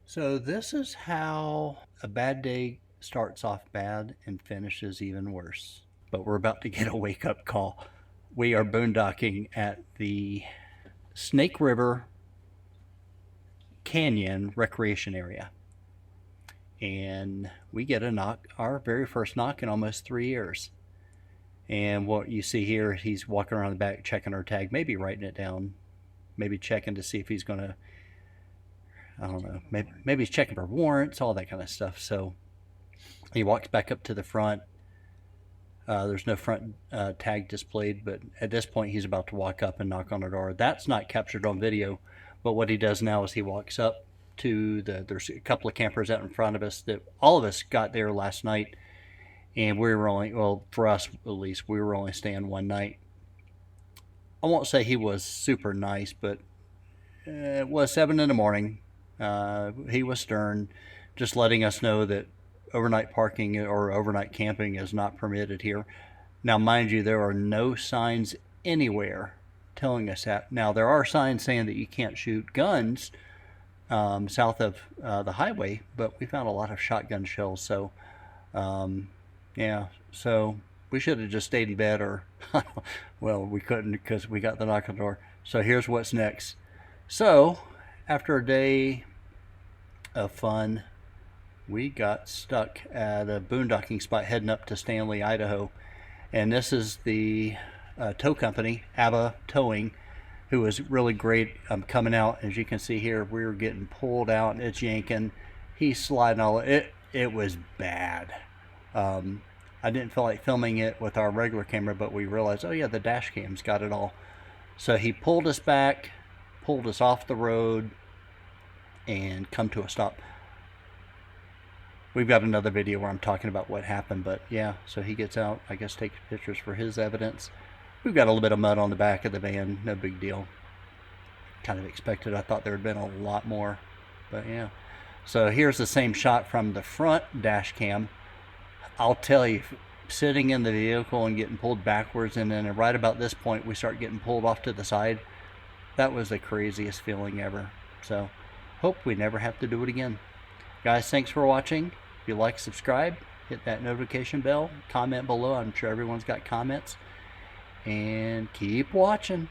So this is how a bad day starts off bad and finishes even worse. But we're about to get a wake-up call. We are boondocking at the Snake River Canyon Recreation Area. And we get a knock, our very first knock in almost 3 years. And what you see here, he's walking around the back checking our tag, maybe writing it down, maybe checking to see if he's going to, I don't know, maybe he's checking for warrants, all that kind of stuff. So he walks back up to the front. There's no front tag displayed, but at this point he's about to walk up and knock on the door. That's not captured on video, but what he does now is he walks up to there's a couple of campers out in front of us that all of us got there last night, and we were only, well, for us at least, we were only staying one night. I won't say he was super nice, but it was 7 in the morning. He was stern, just letting us know that overnight parking or overnight camping is not permitted here. Now, mind you, there are no signs anywhere telling us that. Now, there are signs saying that you can't shoot guns south of the highway, but we found a lot of shotgun shells. So, yeah, so we should have just stayed in bed, or, well, we couldn't because we got the knock on the door. So here's what's next. So, after a day of fun, we got stuck at a boondocking spot heading up to Stanley, Idaho. And this is the tow company, ABBA Towing, who was really great coming out. As you can see here, we were getting pulled out and it's yanking. He's sliding all it. It was bad. I didn't feel like filming it with our regular camera, but we realized, oh yeah, the dash cam's got it all. So he pulled us back, pulled us off the road, and come to a stop. We've got another video where I'm talking about what happened, but yeah, so he gets out, I guess takes pictures for his evidence. We've got a little bit of mud on the back of the van, no big deal. Kind of expected, I thought there had been a lot more, but yeah. So here's the same shot from the front dash cam. I'll tell you, sitting in the vehicle and getting pulled backwards, and then right about this point we start getting pulled off to the side. That was the craziest feeling ever. So, hope we never have to do it again. Guys, thanks for watching. If you like, subscribe, hit that notification bell, comment below. I'm sure everyone's got comments. And keep watching.